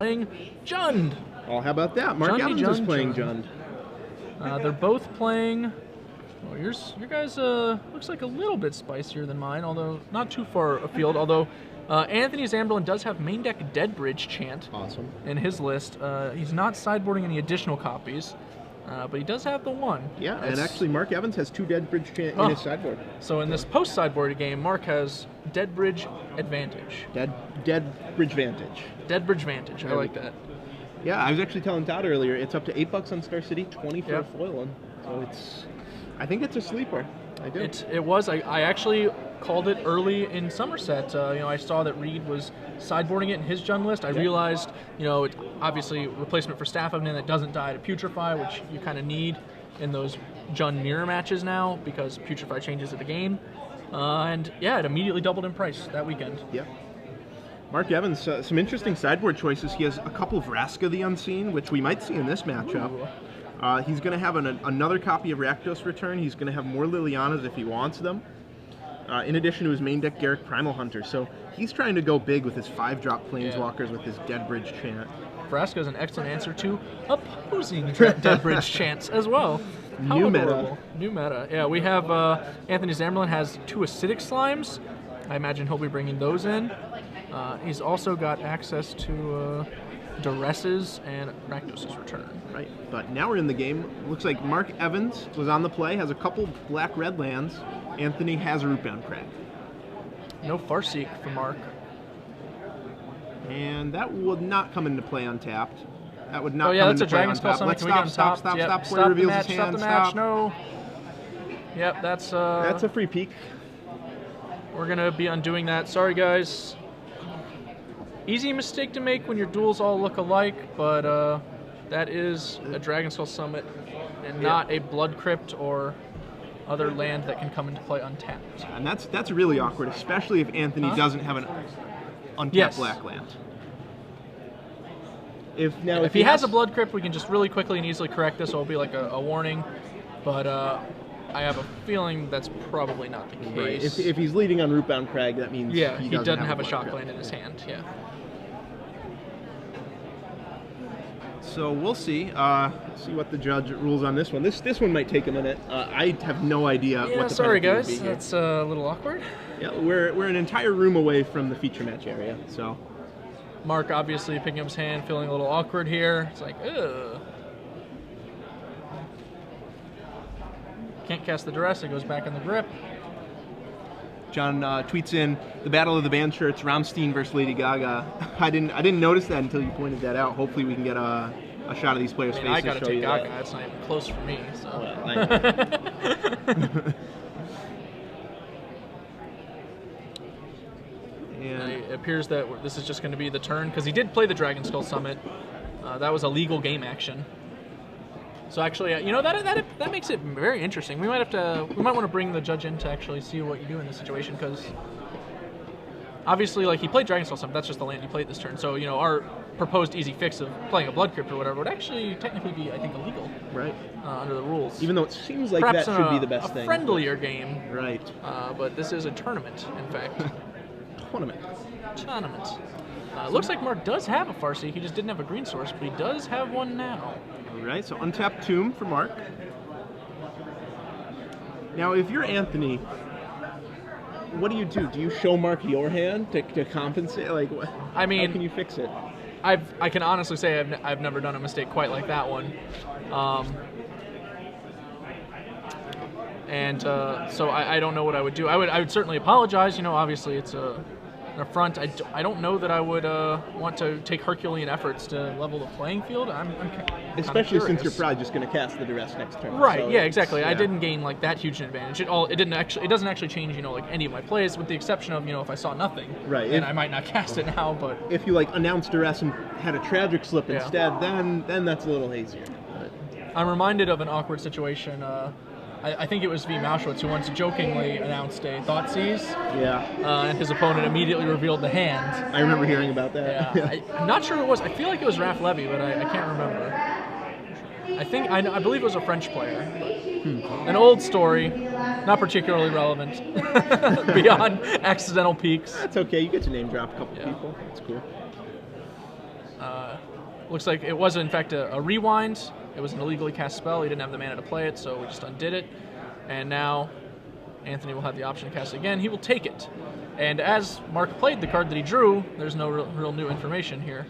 playing Jund. Oh, how about that? Mark Evans is playing Jund. They're both playing. Oh, your guys looks like a little bit spicier than mine, although not too far afield. Although Anthony Zamberlan does have main deck Deadbridge Chant in his list. He's not sideboarding any additional copies, but he does have the one. Yeah, and actually Mark Evans has 2 Deadbridge Chant in his sideboard. So in this post-sideboard game, Mark has Deadbridge Advantage. Deadbridge Vantage. Deadbridge Vantage, I like that. Yeah, I was actually telling Todd earlier, it's up to $8 on Star City, 20 for a foil one. So I think it's a sleeper. I do. It was. I actually called it early in Somerset. I saw that Reed was sideboarding it in his Jund list. I realized, it's obviously replacement for Staff Oven that doesn't die to Putrefy, which you kind of need in those Jund mirror matches now because Putrefy changes of the game. And yeah, it immediately doubled in price that weekend. Yeah. Mark Evans, some interesting sideboard choices. He has a couple of Vraska the Unseen, which we might see in this matchup. He's going to have another copy of Rakdos Return. He's going to have more Lilianas if he wants them. In addition to his main deck, Garruk Primal Hunter. So he's trying to go big with his 5-drop Planeswalkers with his Deadbridge Chant. Vraska is an excellent answer to opposing Deadbridge Chants as well. How New adorable. meta. New meta. Yeah, we have Anthony Zamberlan has 2 Acidic Slimes. I imagine he'll be bringing those in. He's also got access to Duresses and Rakdos' Return. Right, but now we're in the game. Looks like Mark Evans was on the play, has a couple black-red lands. Anthony has a Rootbound Crag. No Farseek for Mark. And that would not come into play untapped. That would not come into play Dragon Spell untapped. Let's stop. Stop. Player reveals his hand. Stop the match. No. Yep, that's a free peek. We're going to be undoing that. Sorry, guys. Easy mistake to make when your duels all look alike, but that is a Dragon Skull Summit and not a Blood Crypt or other land that can come into play untapped. And that's really awkward, especially if Anthony doesn't have an untapped black land. If he has a Blood Crypt, we can just really quickly and easily correct this. It'll be like a warning, but I have a feeling that's probably not the case. Right. If he's leading on Rootbound Crag, that means he doesn't have a shock land in his hand. Yeah. So we'll see. See what the judge rules on this one. This one might take a minute. I have no idea what the sorry penalty would guys, be here. that's a little awkward. Yeah, we're an entire room away from the feature match area, so. Mark obviously picking up his hand, feeling a little awkward here. It's like, ugh. Can't cast the Duress, it goes back in the grip. John tweets in the Battle of the Band Shirts, Rammstein versus Lady Gaga. I didn't notice that until you pointed that out. Hopefully we can get a shot of these players' faces. I gotta show take you Gaga. that. It's not even close for me. So. Well, I know. And it appears that this is just going to be the turn because he did play the Dragon Skull Summit. That was a legal game action. So actually, that makes it very interesting. We might want to bring the judge in to actually see what you do in this situation because obviously, like he played Dragon Skull Summit. That's just the land he played this turn. So our proposed easy fix of playing a Blood Crypt or whatever would actually technically be, I think, illegal. Right. Under the rules. Even though it seems like perhaps that should be the best thing. A friendlier game. Right. But this is a tournament, in fact. Tournament. Looks like Mark does have a Farseek. He just didn't have a green source, but he does have one now. All right, so untapped Tomb for Mark. Now, if you're Anthony, what do you do? Do you show Mark your hand to compensate? Like, how can you fix it? I can honestly say I've never done a mistake quite like that one. So I don't know what I would do. I would certainly apologize. Obviously it's an affront. I don't know that I would want to take Herculean efforts to level the playing field. Especially since you're probably just going to cast the Duress next turn. Right. So yeah. Exactly. Yeah. I didn't gain like that huge an advantage. It doesn't actually change like any of my plays, with the exception of if I saw nothing. Right. And I might not cast it now, but if you announced Duress and had a tragic slip instead, then that's a little hazier. But I'm reminded of an awkward situation. I think it was V. Mauschwitz who once jokingly announced a Thoughtseize. Yeah. And his opponent immediately revealed the hand. I remember hearing about that. Yeah. I'm not sure who it was. I feel like it was Raph Levy, but I can't remember. I believe it was a French player. An old story, not particularly relevant, beyond accidental peaks. That's okay. You get to name drop a couple people. That's cool. Looks like it was, in fact, a rewind. It was an illegally cast spell. He didn't have the mana to play it, so we just undid it. And now Anthony will have the option to cast it again. He will take it. And as Mark played the card that he drew, there's no real new information here.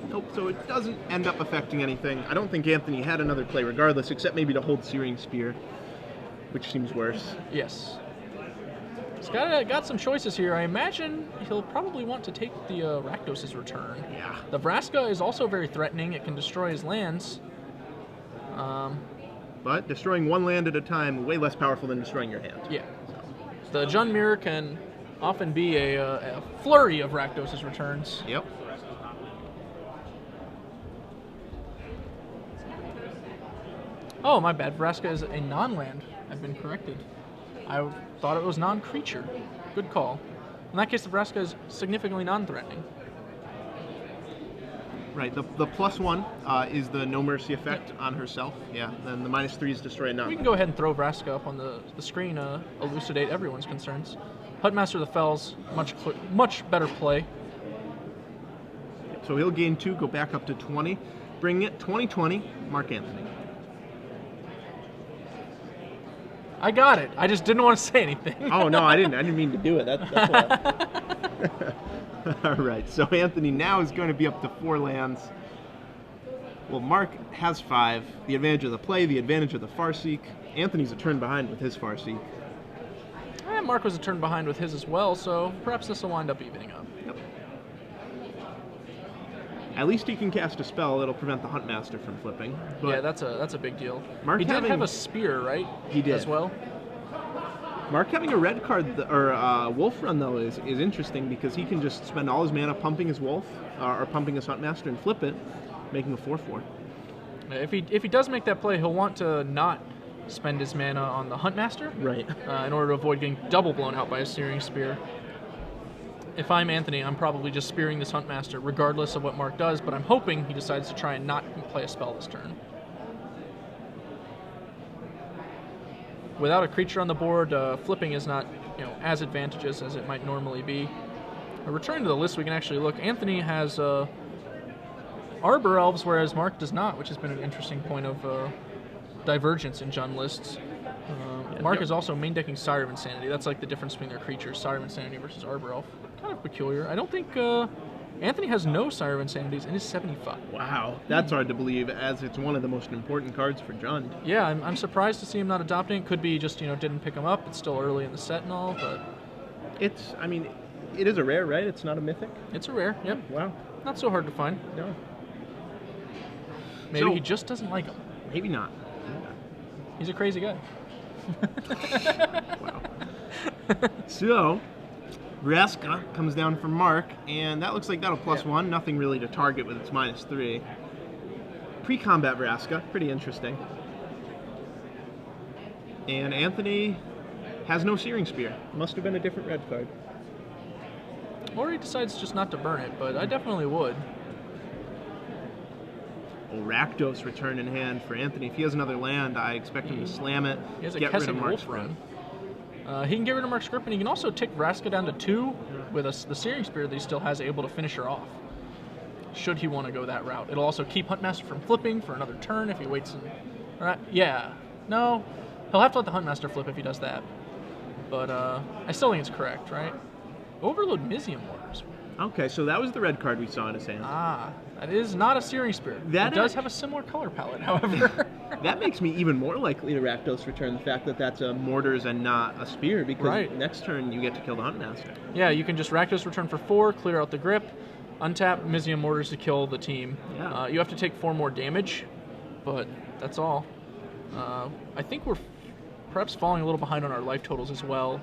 Nope, so it doesn't end up affecting anything. I don't think Anthony had another play regardless, except maybe to hold Searing Spear, which seems worse. Yes. He's got some choices here. I imagine he'll probably want to take the Rakdos' return. Yeah. The Vraska is also very threatening. It can destroy his lands. But destroying one land at a time, way less powerful than destroying your hand. Yeah. The Jund Mirror can often be a flurry of Rakdos' returns. Yep. Oh, my bad. Vraska is a non-land. I've been corrected. I thought it was non-creature. Good call. In that case, the Vraska is significantly non-threatening. Right, the +1 is the No Mercy effect on herself. Yeah, then the -3 is destroy a non. We can go ahead and throw Vraska up on the screen, elucidate everyone's concerns. Huntmaster of the Fells, much better play. So he'll gain 2, go back up to 20. Bring it 20-20, Mark Anthony. I got it. I just didn't want to say anything. Oh no, I didn't mean to do it. That's why. All right, so Anthony now is going to be up to 4 lands. Well, Mark has 5. The advantage of the play, the advantage of the Farseek. Anthony's a turn behind with his Farseek. And Mark was a turn behind with his as well, so perhaps this will wind up evening up. Yep. At least he can cast a spell that'll prevent the Huntmaster from flipping. But yeah, that's a big deal. Mark He did have a spear, right? He did. As well. Mark having a red card, or Wolf Run, though, is interesting because he can just spend all his mana pumping his Wolf, or pumping his Huntmaster and flip it, making a 4/4. If he does make that play, he'll want to not spend his mana on the Huntmaster. Right. In order to avoid getting double blown out by a Searing Spear. If I'm Anthony, I'm probably just spearing this Huntmaster, regardless of what Mark does, but I'm hoping he decides to try and not play a spell this turn. Without a creature on the board, flipping is not as advantageous as it might normally be. Returning to the list, we can actually look. Anthony has Arbor Elves, whereas Mark does not, which has been an interesting point of divergence in Jund lists. Mark is also main decking Sire of Insanity. That's like the difference between their creatures, Sire of Insanity versus Arbor Elf. Kind of peculiar. I don't think Anthony has no Sire of Insanities in his 75. Wow, that's hard to believe, as it's one of the most important cards for Jund. Yeah, I'm surprised to see him not adopting it. Could be just, didn't pick him up. It's still early in the set and all, but... It is a rare, right? It's not a mythic? It's a rare, yep. Wow. Not so hard to find. No. Maybe he just doesn't like him. Maybe not. He's a crazy guy. Wow. So, Vraska comes down from Mark, and that looks like that'll +1. Nothing really to target with its -3. Pre-combat Vraska, pretty interesting. And Anthony has no Searing Spear. Must have been a different red card. Or he decides just not to burn it, but I definitely would. Rakdos return in hand for Anthony. If he has another land, I expect him to slam it, He has a get rid of Kesset Mark's Wolf Run. He can get rid of Mark's Grip, and he can also tick Vraska down to 2 with the Searing Spear that he still has, able to finish her off, should he want to go that route. It'll also keep Huntmaster from flipping for another turn if he waits. No, he'll have to let the Huntmaster flip if he does that. But I still think it's correct, right? Overload Mizium Waters. Okay, so that was the red card we saw in his hand. That is not a Searing Spear. It does have a similar color palette, however. That makes me even more likely to Rakdos return the fact that that's a Mortars and not a Spear, because next turn you get to kill the Huntmaster. Yeah, you can just Rakdos return for 4, clear out the Grip, untap Mizium Mortars to kill the team. Yeah. You have to take 4 more damage, but that's all. I think we're perhaps falling a little behind on our life totals as well.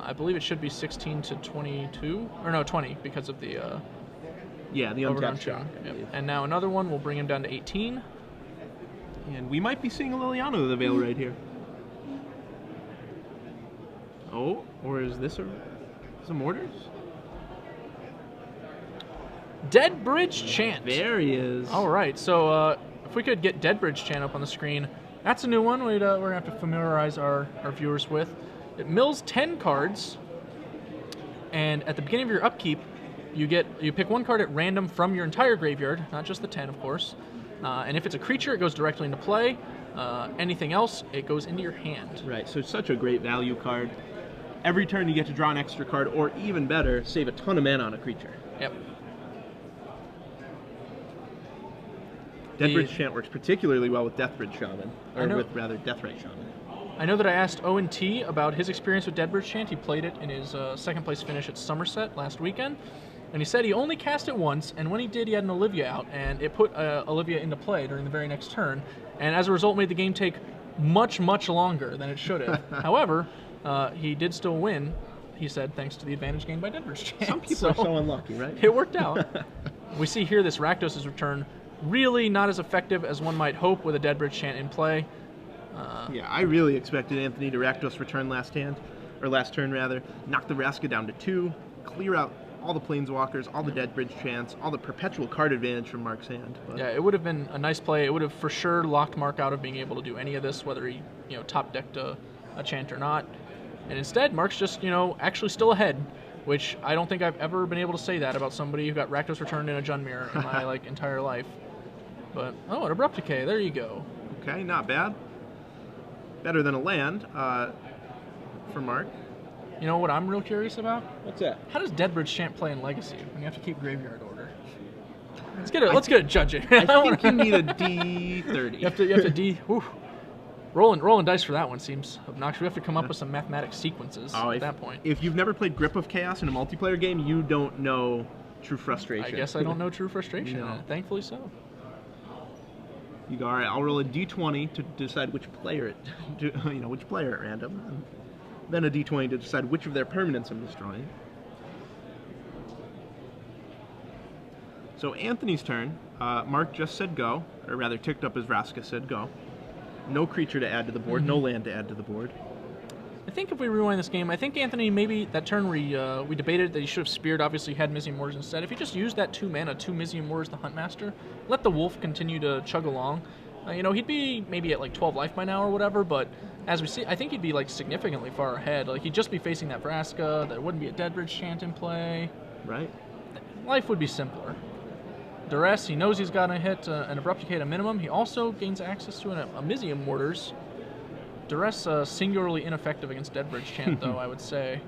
I believe it should be 16 to 22, or no, 20 because of the the untapped shock. Yep. And now another one will bring him down to 18. And we might be seeing a Liliana of the Veil right here. Oh, or is this a Mortars? Dead Bridge Chant. There he is. All right, so if we could get Dead Bridge Chant up on the screen, that's a new one we're going to have to familiarize our viewers with. It mills 10 cards, and at the beginning of your upkeep, you pick one card at random from your entire graveyard, not just the 10, of course. And if it's a creature, it goes directly into play. Anything else, it goes into your hand. Right, so it's such a great value card. Every turn you get to draw an extra card, or even better, save a ton of mana on a creature. Yep. Deathbridge Chant works particularly well with Deathbridge Shaman, or with, rather, Deathrite Shaman. I know that I asked Owen T about his experience with Deathbridge Chant. He played it in his second place finish at Somerset last weekend. And he said he only cast it once, and when he did, he had an Olivia out, and it put Olivia into play during the very next turn, and as a result made the game take much, much longer than it should have. However, he did still win, he said, thanks to the advantage gained by Deathbridge Chant. Some people are so unlucky, right? It worked out. We see here this Rakdos' return, really not as effective as one might hope with a Deathbridge Chant in play. Yeah, I really expected Anthony to Rakdos return last turn, knock the Vraska down to 2, clear out all the Planeswalkers, all the Deathbridge Chants, all the perpetual card advantage from Mark's hand. But yeah, it would have been a nice play. It would have for sure locked Mark out of being able to do any of this, whether he, top decked a chant or not. And instead, Mark's just, actually still ahead, which I don't think I've ever been able to say that about somebody who got Rakdos returned in a Jund Mirror in my entire life. But an Abrupt Decay, there you go. Okay, not bad. Better than a land for Mark. You know what I'm real curious about? What's that? How does Deathbridge Chant play in Legacy when you have to keep graveyard order? Let's get a judging. I think you need a D30. You have to D. Whew. Rolling dice for that one seems obnoxious. We have to come up with some mathematic sequences at that point. If you've never played Grip of Chaos in a multiplayer game, you don't know true frustration. I guess I don't know true frustration. No. Thankfully so. You go, all right, I'll roll a D20 to decide which player which player at random. And then a D20 to decide which of their permanents I'm destroying. So Anthony's turn. Mark just said go, or rather ticked up his Vraska, said go. No creature to add to the board, no land to add to the board. I think if we rewind this game, I think Anthony, maybe that turn we debated that he should have speared, obviously had Mizzium Warders instead. If he just used that 2 mana, 2 Mizzium Warders, the Huntmaster, let the Wolf continue to chug along. He'd be maybe at 12 life by now or whatever, but as we see, I think he'd be significantly far ahead. He'd just be facing that Vraska, there wouldn't be a Deathbridge Chant in play. Right. Life would be simpler. Duress, he knows he's got to hit an Abrupt Decay at a minimum. He also gains access to a Mizzium Warders. Duress singularly ineffective against Deathbridge Chant, though, I would say.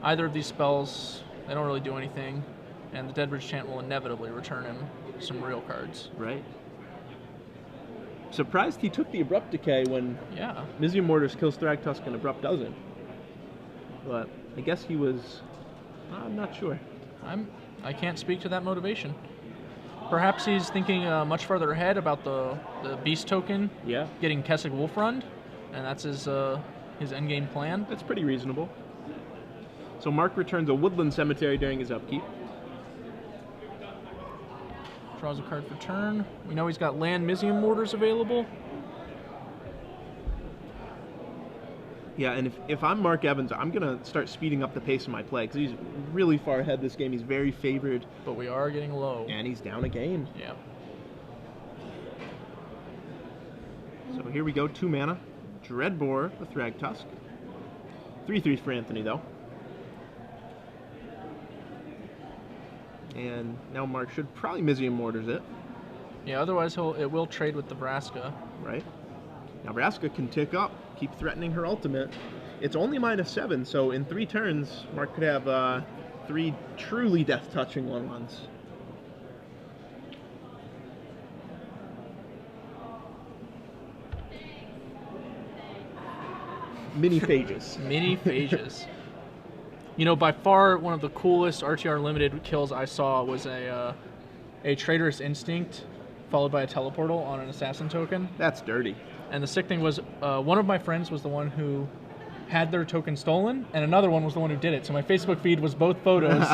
Either of these spells, they don't really do anything, and the Deathbridge Chant will inevitably return him some real cards. Right. Surprised he took the Abrupt Decay when Mizzium Mortars kills Thragtusk and Abrupt doesn't. But I guess he was... I'm not sure. I can't speak to that motivation. Perhaps he's thinking much further ahead about the Beast token getting Kessig Wolfrund, and that's his endgame plan. That's pretty reasonable. So Mark returns a Woodland Cemetery during his upkeep. Draws a card for turn. We know he's got land Mizzium Mortars available. Yeah, and if I'm Mark Evans, I'm going to start speeding up the pace of my play, because he's really far ahead this game. He's very favored. But we are getting low. And he's down a game. Yeah. So here we go, 2 mana. Dreadbore with Thragtusk. 3/3 for Anthony, though. And now Mark should probably Mizzium Mortars it. Yeah, otherwise it will trade with the Vraska. Right. Now Vraska can tick up, keep threatening her ultimate. It's only -7, so in 3 turns, Mark could have 3 truly death-touching 1/1s. Mini phages. Mini phages. By far one of the coolest RTR Limited kills I saw was a Traitorous Instinct followed by a Teleportal on an Assassin token. That's dirty. And the sick thing was, one of my friends was the one who had their token stolen, and another one was the one who did it. So my Facebook feed was both photos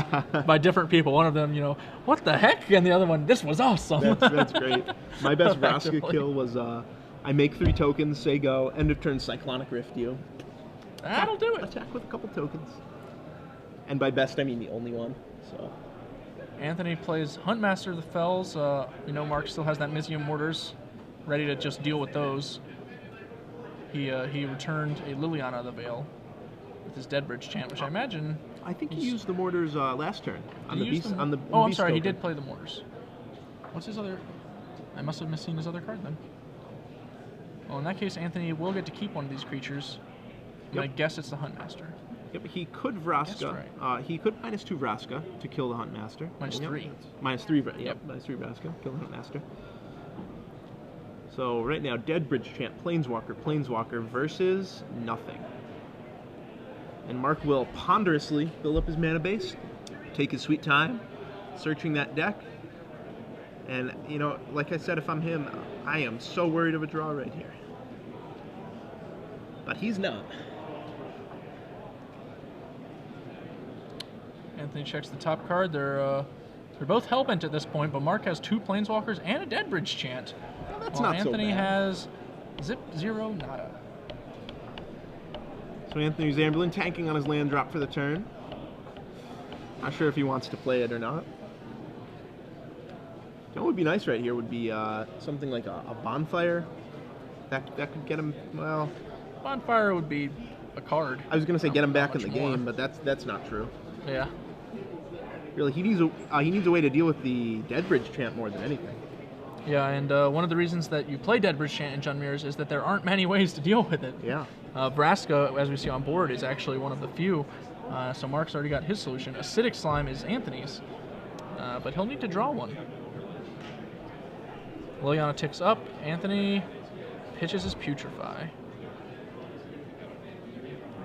by different people. One of them, what the heck? And the other one, this was awesome. That's great. My best Vraska kill was, I make 3 tokens, say go, end of turn Cyclonic Rift you. That'll do it. Attack with a couple tokens. And by best, I mean the only one. So Anthony plays Huntmaster of the Fells. Mark still has that Mizzium Mortars ready to just deal with those. He returned a Liliana of the Veil with his Deathbridge Chant, which I imagine I think he used the mortars last turn on the beast. Oh, I'm sorry, he did play the mortars. What's his other? I must have missing his other card then. Well, in that case, Anthony will get to keep one of these creatures. I guess it's the Huntmaster. Yep, he could Vraska. Right. He could -2 Vraska to kill the Huntmaster. -3. -3, yep. -3 Vraska, kill the Huntmaster. So right now, Deadbridge Chant, Planeswalker versus nothing. And Mark will ponderously build up his mana base, take his sweet time, searching that deck. And, you know, like I said, if I'm him, I am so worried of a draw right here. But he's not. Anthony checks the top card. They're both hellbent at this point, but Mark has 2 Planeswalkers and a Deadbridge Chant. Well, that's not Anthony so bad. has Zip, 0, nada. So Anthony Zamberlan tanking on his land drop for the turn. Not sure if he wants to play it or not. You know what would be nice right here would be something like a bonfire. That could get him, well... Bonfire would be a card. I was going to say get him back in the more. game, but that's not true. Yeah. Really, he needs a way to deal with the Deadbridge Chant more than anything. Yeah, and one of the reasons that you play Deadbridge Chant in Jund Mirrors is that there aren't many ways to deal with it. Yeah. Vraska, as we see on board, is actually one of the few. So Mark's already got his solution. Acidic Slime is Anthony's, but he'll need to draw one. Liliana ticks up. Anthony pitches his Putrefy.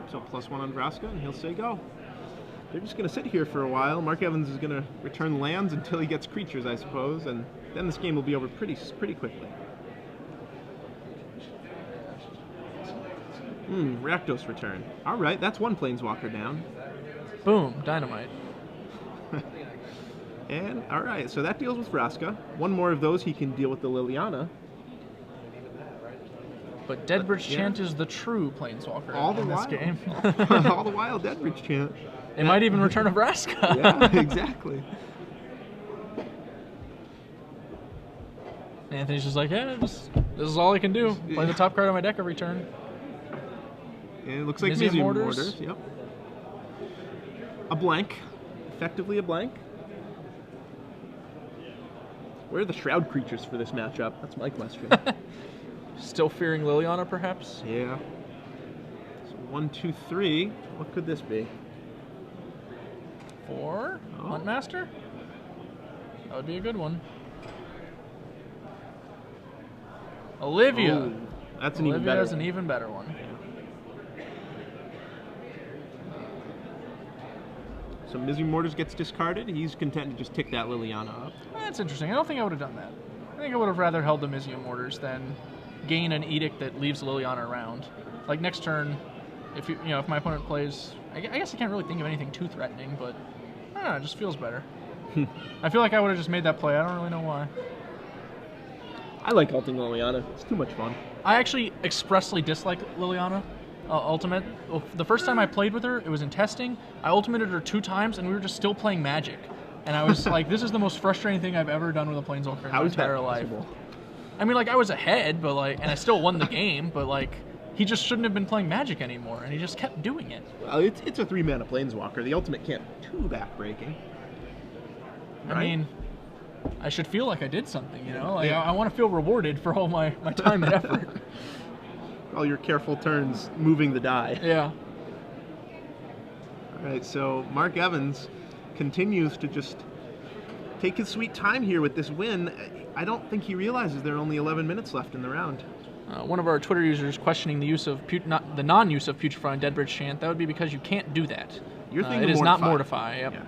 So +1 on Vraska, and he'll say go. They're just going to sit here for a while. Mark Evans is going to return lands until he gets creatures, I suppose, and then this game will be over pretty quickly. Rakdos return. All right, that's 1 Planeswalker down. Boom, dynamite. And, all right, so that deals with Vraska. 1 more of those, he can deal with the Liliana. But Deadbridge Chant is the true Planeswalker in this game. All the while, Deadbridge Chant. They might even return a Vraska. Yeah, exactly. Anthony's just like, yeah, this is all I can do. Play the top card on my deck every turn. And it looks like Mizzium Mortars. Yep. A blank. Effectively a blank. Where are the Shroud creatures for this matchup? That's my question. Still fearing Liliana, perhaps? Yeah. So 1, 2, 3. What could this be? 4? Huntmaster? That would be a good one. Olivia. Oh, that's an even better Olivia's one. an even better one. So Mizzium Mortars gets discarded. He's content to just tick that Liliana up. That's interesting. I don't think I would have done that. I think I would have rather held the Mizzium Mortars than gain an edict that leaves Liliana around. Like next turn, if if my opponent plays, I guess I can't really think of anything too threatening, but I don't know, it just feels better. I feel like I would have just made that play. I don't really know why. I like ulting Liliana. It's too much fun. I actually expressly dislike Liliana Ultimate. The first time I played with her, it was in testing. I ultimated her 2 times, and we were just still playing Magic. And I was like, this is the most frustrating thing I've ever done with a Planeswalker in my entire life. I mean, like, I was ahead, but like, and I still won the game, but like, he just shouldn't have been playing Magic anymore, and he just kept doing it. Well, it's a 3-mana Planeswalker. The ultimate can't be too backbreaking. Right? I mean, I should feel like I did something, Like, I want to feel rewarded for all my time and effort. All your careful turns moving the die. Yeah. All right, so Mark Evans continues to just take his sweet time here with this win. I don't think he realizes there are only 11 minutes left in the round. One of our Twitter users questioning the use of the non-use of Putrefy and Deadbridge Chant. That would be because you can't do that. You're thinking it is not Mortify. Yep. Yeah.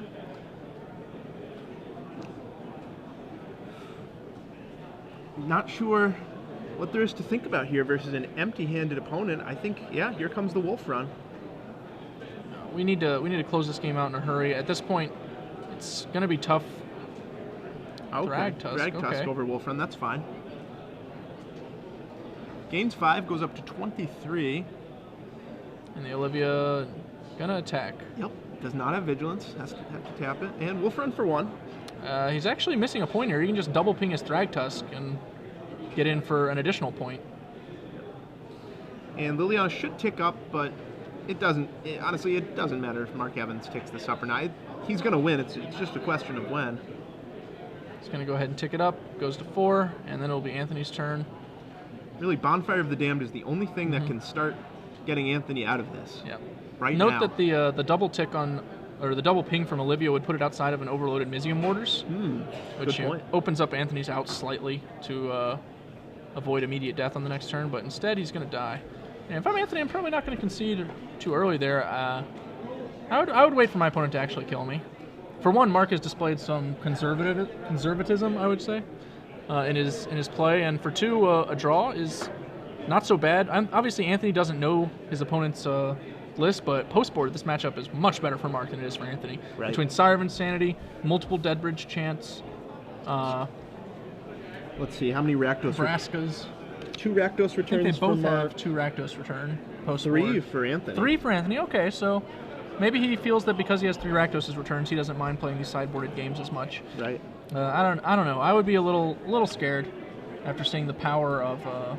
Not sure what there is to think about here versus an empty-handed opponent. I think, yeah, here comes the Wolf Run. We need to close this game out in a hurry. At this point, it's going to be tough. Okay. Drag Tusk over Wolf Run, that's fine. Gains 5, goes up to 23. And the Olivia gonna attack. Yep, does not have Vigilance, have to tap it. And Wolf Run for 1. He's actually missing a point here. He can just double ping his Thragtusk and get in for an additional point. And Liliana should tick up, but honestly, it doesn't matter if Mark Evans takes this up or not. He's going to win. It's just a question of when. He's going to go ahead and tick it up. Goes to 4, and then it'll be Anthony's turn. Really, Bonfire of the Damned is the only thing that can start getting Anthony out of this. Yeah. Right now. Note that the double tick on, or the double ping from Olivia would put it outside of an overloaded Mizium Mortars, which good point. opens up Anthony's out slightly to avoid immediate death on the next turn, but instead he's going to die. And if I'm Anthony, I'm probably not going to concede too early there. I would wait for my opponent to actually kill me. For one, Mark has displayed some conservatism, I would say, in his play, and for two, a draw is not so bad. Obviously, Anthony doesn't know his opponent's list, but post-board, this matchup is much better for Mark than it is for Anthony. Right. Between Sire of Insanity, multiple Dead Bridge chance, let's see, how many Rakdos? Vraskas. 2 Rakdos returns. I think they both from, have 2 Rakdos return post-board. 3 for Anthony. 3 for Anthony. Okay, so maybe he feels that because he has 3 Rakdos returns, he doesn't mind playing these sideboarded games as much. Right. I don't know. I would be a little scared after seeing the power of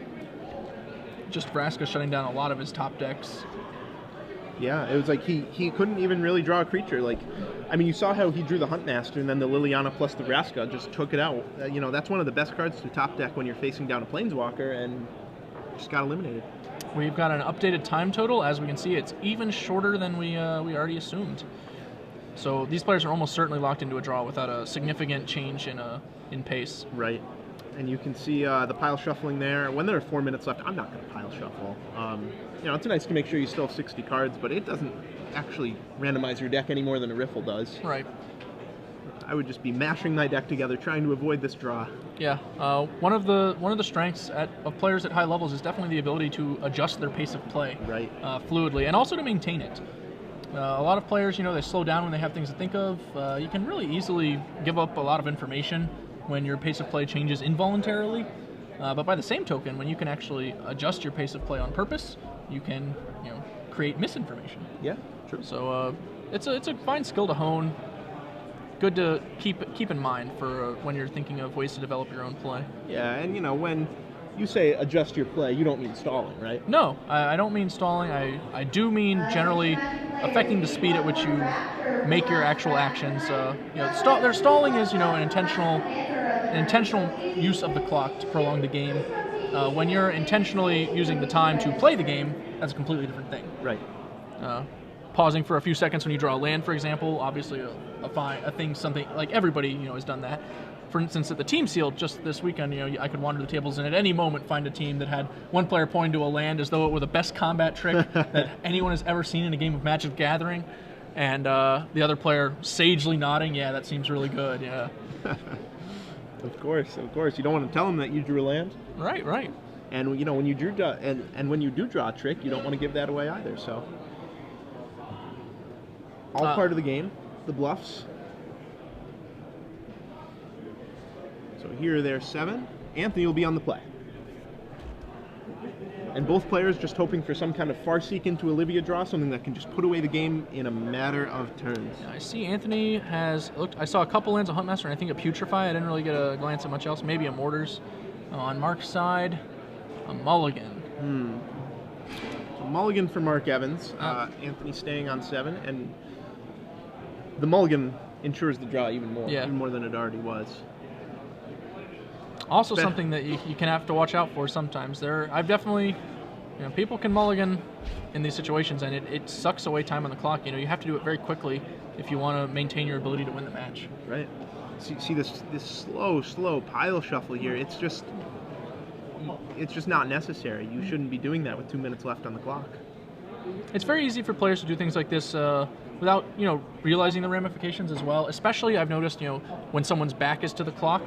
just Vraska shutting down a lot of his top decks. Yeah, it was like he couldn't even really draw a creature. Like, I mean, you saw how he drew the Huntmaster, and then the Liliana plus the Vraska just took it out. That's one of the best cards to top deck when you're facing down a Planeswalker, and just got eliminated. We've got an updated time total. As we can see, it's even shorter than we already assumed. So these players are almost certainly locked into a draw without a significant change in pace. Right. And you can see the pile shuffling there. When there are 4 minutes left, I'm not going to pile shuffle. It's nice to make sure you still have 60 cards, but it doesn't actually randomize your deck any more than a riffle does. Right. I would just be mashing my deck together, trying to avoid this draw. Yeah. One of the strengths of players at high levels is definitely the ability to adjust their pace of play fluidly, and also to maintain it. A lot of players, they slow down when they have things to think of. You can really easily give up a lot of information when your pace of play changes involuntarily. But by the same token, when you can actually adjust your pace of play on purpose, you can, create misinformation. Yeah, true. So it's a fine skill to hone. Good to keep in mind for when you're thinking of ways to develop your own play. Yeah, and when you say adjust your play, you don't mean stalling, right? No, I don't mean stalling. I do mean generally affecting the speed at which you make your actual actions. Stalling is an intentional use of the clock to prolong the game. When you're intentionally using the time to play the game, that's a completely different thing. Right. Pausing for a few seconds when you draw a land, for example, obviously something like everybody has done that. For instance, at the team seal just this weekend, I could wander the tables and at any moment find a team that had one player pointing to a land as though it were the best combat trick that anyone has ever seen in a game of Magic the Gathering, and the other player sagely nodding, yeah, that seems really good, yeah. Of course. You don't want to tell them that you drew a land. Right. And when you drew and when you do draw a trick, you don't want to give that away either. So all part of the game, the bluffs. So here, there's 7. Anthony will be on the play. And both players just hoping for some kind of Farseek into Olivia draw, something that can just put away the game in a matter of turns. Yeah, I see Anthony has looked. I saw a couple lands of Huntmaster, and I think a Putrefy. I didn't really get a glance at much else. Maybe a Mortars. On Mark's side, a Mulligan. So Mulligan for Mark Evans. Anthony staying on 7, and the Mulligan ensures the draw even more than it already was. Also something that you can have to watch out for sometimes. I've definitely, people can mulligan in these situations, and it sucks away time on the clock. You have to do it very quickly if you want to maintain your ability to win the match. Right. See this slow pile shuffle here. It's just not necessary. You shouldn't be doing that with 2 minutes left on the clock. It's very easy for players to do things like this without realizing the ramifications as well. Especially I've noticed when someone's back is to the clock.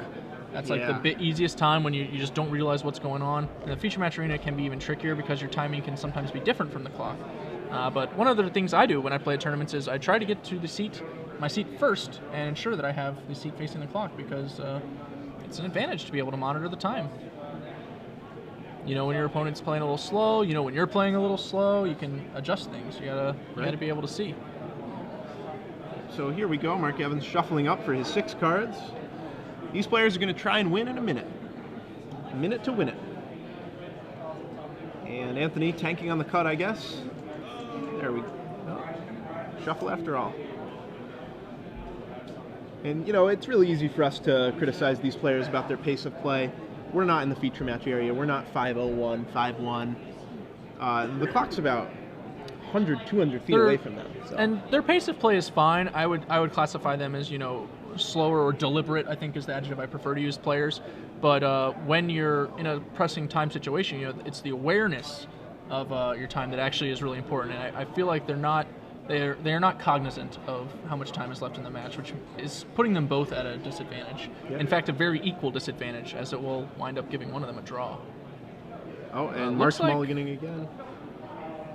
That's like the easiest time when you just don't realize what's going on. And the feature match arena can be even trickier because your timing can sometimes be different from the clock. But one of the things I do when I play tournaments is I try to get to my seat first and ensure that I have the seat facing the clock, because it's an advantage to be able to monitor the time. When your opponent's playing a little slow, when you're playing a little slow, you can adjust things. You gotta be able to see. So here we go, Mark Evans shuffling up for his 6 cards. These players are going to try and win in a minute. A minute to win it. And Anthony tanking on the cut, I guess. There we go. Shuffle after all. And, you know, it's really easy for us to criticize these players about their pace of play. We're not in the feature match area. We're not 5-0-1, 5-1. The clock's about 100, 200 feet away from them. So. And their pace of play is fine. I would classify them as, you know, slower or deliberate, I think is the adjective I prefer to use players. But when you're in a pressing time situation, you know, it's the awareness of your time that actually is really important. And I feel like they're not cognizant of how much time is left in the match, which is putting them both at a disadvantage. Yeah. In fact, a very equal disadvantage, as it will wind up giving one of them a draw. Oh, and Mark's mulliganing again.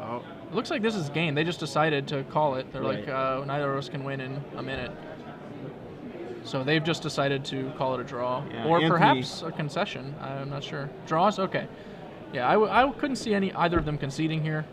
Oh. It looks like this is game. They just decided to call it. They're right. like, neither of us can win in a minute. So they've just decided to call it a draw. Yeah, or Anthony, perhaps a concession. I'm not sure. Draws? Okay. Yeah, I couldn't see either of them conceding here.